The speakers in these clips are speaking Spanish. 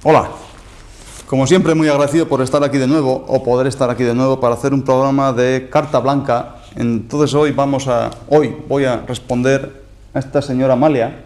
Hola, como siempre muy agradecido por estar aquí de nuevo o poder estar aquí de nuevo para hacer un programa de carta blanca. Entonces hoy voy a responder a esta señora Amalia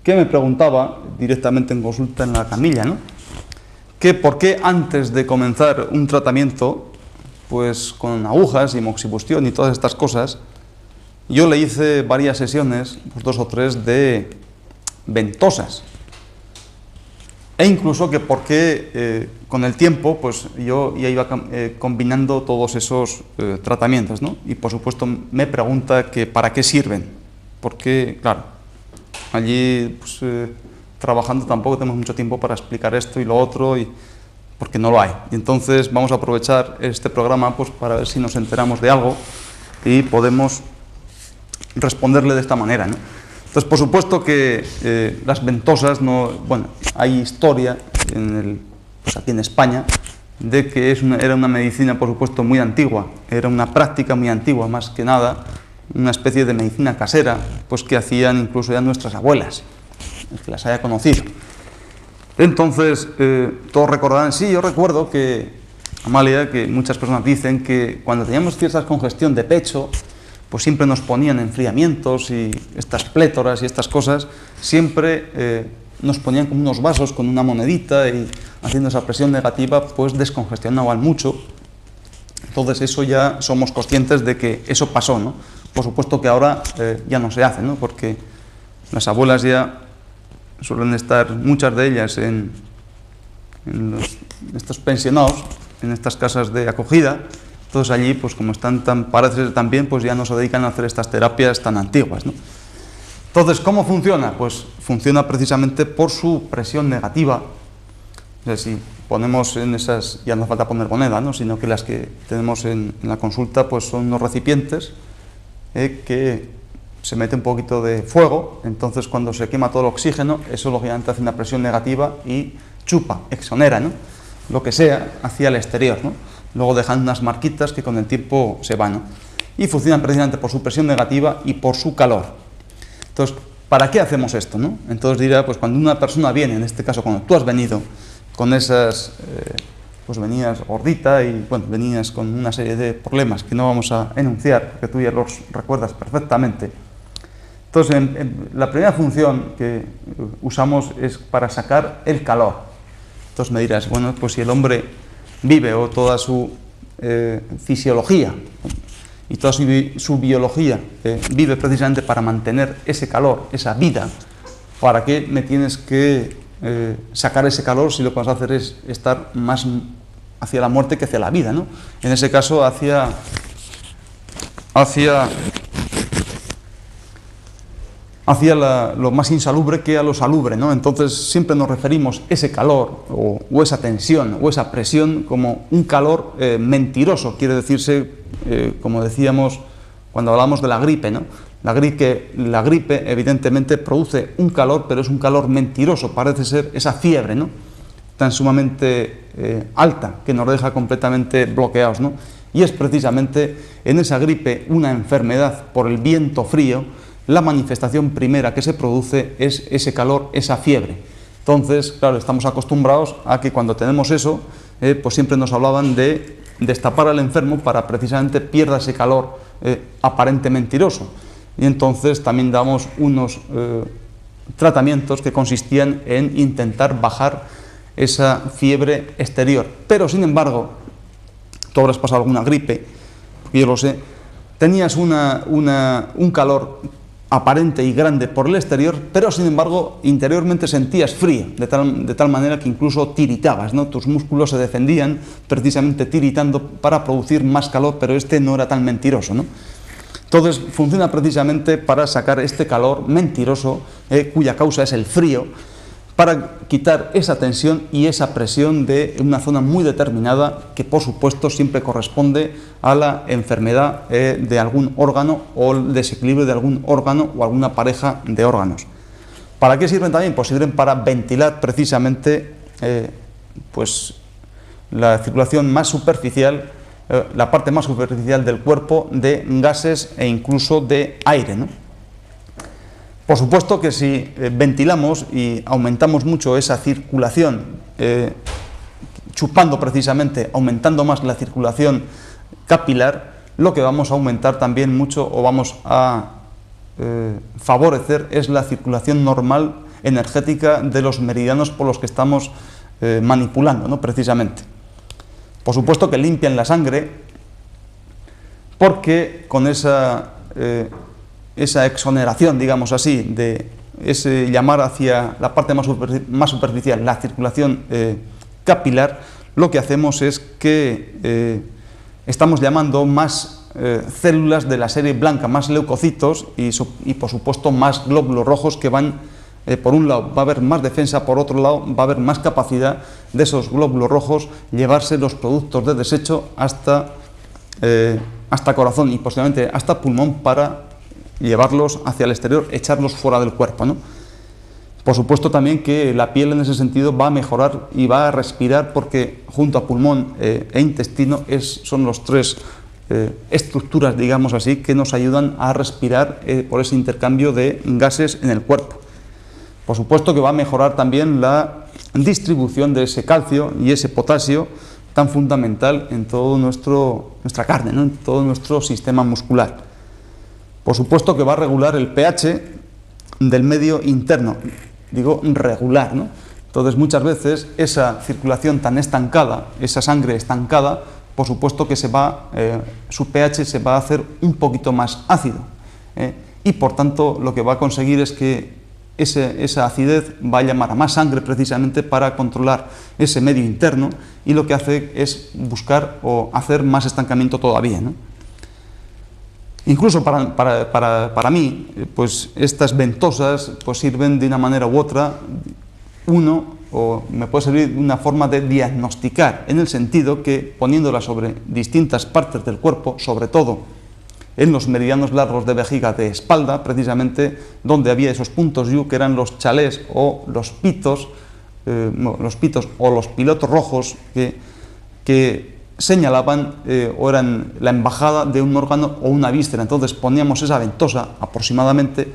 que me preguntaba directamente en consulta en la camilla, ¿no? Que por qué antes de comenzar un tratamiento, pues con agujas y moxibustión y todas estas cosas, yo le hice varias sesiones, pues 2 o 3 de ventosas. E incluso que por qué con el tiempo pues yo ya iba combinando todos esos tratamientos, ¿no? Y por supuesto me pregunta que para qué sirven, porque claro, allí pues, trabajando tampoco tenemos mucho tiempo para explicar esto y lo otro, porque no lo hay. Y entonces vamos a aprovechar este programa pues para ver si nos enteramos de algo y podemos responderle de esta manera, ¿no? Entonces, por supuesto que las ventosas, bueno, hay historia pues aquí en España de que era una medicina, por supuesto, muy antigua, era una práctica muy antigua, más que nada, una especie de medicina casera, pues que hacían incluso ya nuestras abuelas, el que las haya conocido. Entonces, todos recordarán, sí, yo recuerdo que, Amalia, que muchas personas dicen que cuando teníamos cierta congestión de pecho, pues siempre nos ponían enfriamientos y estas plétoras y estas cosas, siempre nos ponían como unos vasos con una monedita y haciendo esa presión negativa, pues descongestionaban mucho. Entonces eso ya somos conscientes de que eso pasó, ¿no? Por supuesto que ahora ya no se hace, ¿no? Porque las abuelas ya suelen estar, muchas de ellas, en estos pensionados, en estas casas de acogida. Entonces allí, pues como están parece tan bien, pues ya no se dedican a hacer estas terapias tan antiguas, ¿no? Entonces, ¿cómo funciona? Pues funciona precisamente por su presión negativa. O sea, si ponemos en esas, ya no hace falta poner moneda, ¿no? Sino que las que tenemos en la consulta, pues son unos recipientes que se mete un poquito de fuego. Entonces, cuando se quema todo el oxígeno, eso lógicamente hace una presión negativa y chupa, exonera, ¿no? Lo que sea hacia el exterior, ¿no? Luego dejan unas marquitas que con el tiempo se van, ¿no? Y funcionan precisamente por su presión negativa y por su calor. Entonces, ¿para qué hacemos esto, no? Entonces dirá, pues cuando una persona viene, en este caso cuando tú has venido con esas, pues venías gordita y bueno, venías con una serie de problemas que no vamos a enunciar, porque tú ya los recuerdas perfectamente. Entonces, la primera función que usamos es para sacar el calor. Entonces me dirás, bueno, pues si el hombre vive o toda su fisiología y toda su biología vive precisamente para mantener ese calor, esa vida, ¿para qué me tienes que sacar ese calor si lo que vas a hacer es estar más hacia la muerte que hacia la vida, ¿no? En ese caso hacia lo más insalubre que a lo salubre, ¿no? Entonces siempre nos referimos ese calor o esa tensión o esa presión como un calor mentiroso, quiere decirse, como decíamos cuando hablamos de la gripe, ¿no? La gripe evidentemente produce un calor, pero es un calor mentiroso, parece ser esa fiebre, ¿no? Tan sumamente alta que nos deja completamente bloqueados, ¿no? Y es precisamente en esa gripe, una enfermedad por el viento frío, la manifestación primera que se produce es ese calor, esa fiebre. Entonces, claro, estamos acostumbrados a que cuando tenemos eso, pues siempre nos hablaban de destapar al enfermo para precisamente pierda ese calor aparente mentiroso. Y entonces también damos unos tratamientos que consistían en intentar bajar esa fiebre exterior. Pero, sin embargo, tú habrás pasado alguna gripe, porque yo lo sé, tenías un calor aparente y grande por el exterior, pero sin embargo interiormente sentías frío, de tal manera que incluso tiritabas, ¿no? Tus músculos se defendían precisamente tiritando para producir más calor, pero este no era tan mentiroso, ¿no? Entonces funciona precisamente para sacar este calor mentiroso, cuya causa es el frío, para quitar esa tensión y esa presión de una zona muy determinada que por supuesto siempre corresponde a la enfermedad de algún órgano o el desequilibrio de algún órgano o alguna pareja de órganos. ¿Para qué sirven también? Pues sirven para ventilar precisamente pues la circulación más superficial, la parte más superficial del cuerpo de gases e incluso de aire, ¿no? Por supuesto que si ventilamos y aumentamos mucho esa circulación, chupando precisamente, aumentando más la circulación capilar, lo que vamos a aumentar también mucho o vamos a favorecer es la circulación normal energética de los meridianos por los que estamos manipulando, ¿no? Precisamente. Por supuesto que limpian la sangre, porque con esa exoneración, digamos así, de ese llamar hacia la parte más superficial, la circulación capilar, lo que hacemos es que estamos llamando más células de la serie blanca, más leucocitos y por supuesto más glóbulos rojos que van, por un lado va a haber más defensa, por otro lado va a haber más capacidad de esos glóbulos rojos llevarse los productos de desecho hasta corazón y posteriormente hasta pulmón para llevarlos hacia el exterior, echarlos fuera del cuerpo, ¿no? Por supuesto también que la piel en ese sentido va a mejorar y va a respirar, porque junto a pulmón e intestino son los tres estructuras, digamos así, que nos ayudan a respirar por ese intercambio de gases en el cuerpo. Por supuesto que va a mejorar también la distribución de ese calcio y ese potasio tan fundamental en toda nuestra carne, ¿no? En todo nuestro sistema muscular. Por supuesto que va a regular el pH del medio interno, digo regular, ¿no? Entonces muchas veces esa circulación tan estancada, esa sangre estancada, por supuesto que su pH se va a hacer un poquito más ácido, y por tanto lo que va a conseguir es que esa acidez va a llamar a más sangre precisamente para controlar ese medio interno, y lo que hace es buscar o hacer más estancamiento todavía, ¿no? Incluso para mí, pues estas ventosas pues sirven de una manera u otra, o me puede servir de una forma de diagnosticar, en el sentido que poniéndolas sobre distintas partes del cuerpo, sobre todo en los meridianos largos de vejiga de espalda, precisamente donde había esos puntos U, que eran los chalés o los pitos, o los pilotos rojos que señalaban o eran la embajada de un órgano o una víscera. Entonces poníamos esa ventosa aproximadamente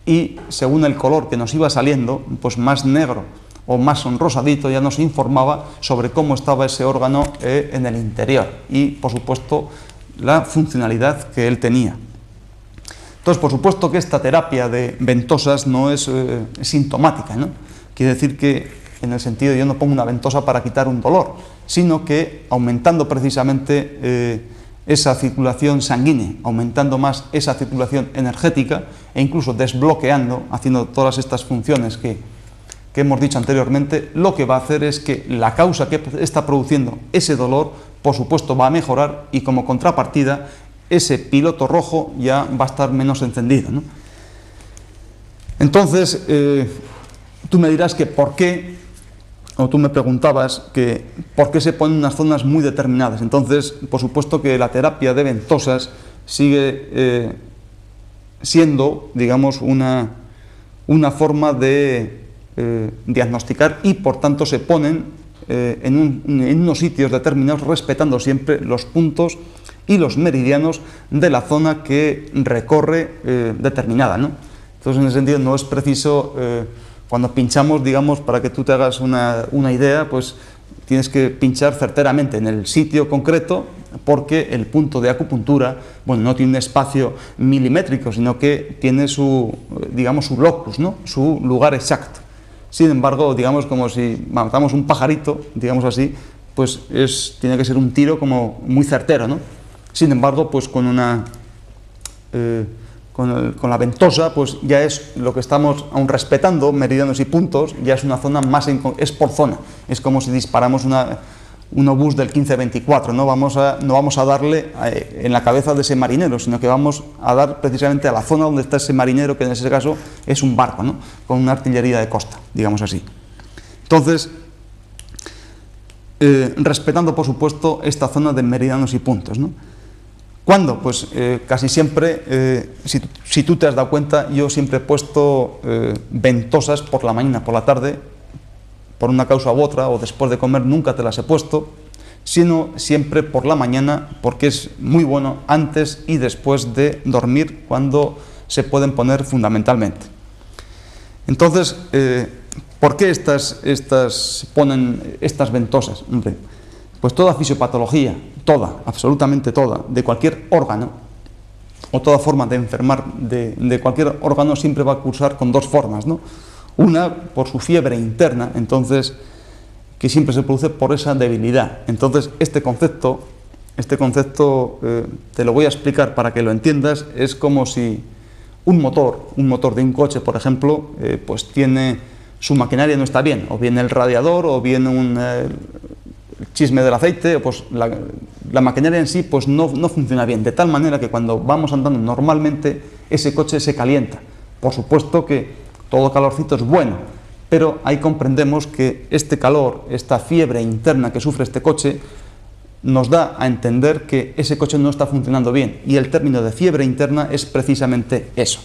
y según el color que nos iba saliendo, pues más negro o más rosadito, ya nos informaba sobre cómo estaba ese órgano en el interior y por supuesto la funcionalidad que él tenía. Entonces, por supuesto que esta terapia de ventosas no es sintomática, ¿no? Quiere decir que, en el sentido de yo no pongo una ventosa para quitar un dolor, sino que aumentando precisamente esa circulación sanguínea, aumentando más esa circulación energética e incluso desbloqueando, haciendo todas estas funciones que hemos dicho anteriormente, lo que va a hacer es que la causa que está produciendo ese dolor, por supuesto, va a mejorar y como contrapartida ese piloto rojo ya va a estar menos encendido, ¿no? Entonces, tú me dirás que por qué, o tú me preguntabas que por qué se ponen unas zonas muy determinadas. Entonces, por supuesto que la terapia de ventosas sigue siendo, digamos, una forma de diagnosticar y por tanto se ponen en unos sitios determinados, respetando siempre los puntos y los meridianos de la zona que recorre determinada, ¿no? Entonces, en ese sentido, no es preciso, cuando pinchamos, digamos, para que tú te hagas una idea, pues tienes que pinchar certeramente en el sitio concreto, porque el punto de acupuntura, bueno, no tiene un espacio milimétrico, sino que tiene digamos, su locus, ¿no? Su lugar exacto. Sin embargo, digamos, como si matamos un pajarito, digamos así, pues tiene que ser un tiro como muy certero, ¿no? Sin embargo, pues con la ventosa, pues ya es lo que estamos aún respetando, meridianos y puntos, ya es una zona más, es por zona, es como si disparamos un obús del 15-24, no vamos a darle en la cabeza de ese marinero, sino que vamos a dar precisamente a la zona donde está ese marinero, que en ese caso es un barco, ¿no? Con una artillería de costa, digamos así. Entonces, respetando por supuesto esta zona de meridianos y puntos, ¿no? ¿Cuándo? Pues casi siempre, si tú te has dado cuenta, yo siempre he puesto ventosas por la mañana, por la tarde, por una causa u otra, o después de comer nunca te las he puesto, sino siempre por la mañana, porque es muy bueno antes y después de dormir, cuando se pueden poner fundamentalmente. Entonces, ¿por qué ponen estas ventosas? Hombre, pues toda fisiopatología, toda, absolutamente toda, de cualquier órgano, o toda forma de enfermar de cualquier órgano siempre va a cursar con dos formas, ¿no? Una, por su fiebre interna, entonces, que siempre se produce por esa debilidad. Entonces, este concepto te lo voy a explicar para que lo entiendas. Es como si un motor de un coche, por ejemplo, pues tiene, su maquinaria no está bien, o bien el radiador, o bien el chisme del aceite, pues la maquinaria en sí pues no funciona bien, de tal manera que cuando vamos andando normalmente ese coche se calienta. Por supuesto que todo calorcito es bueno, pero ahí comprendemos que este calor, esta fiebre interna que sufre este coche, nos da a entender que ese coche no está funcionando bien, y el término de fiebre interna es precisamente eso.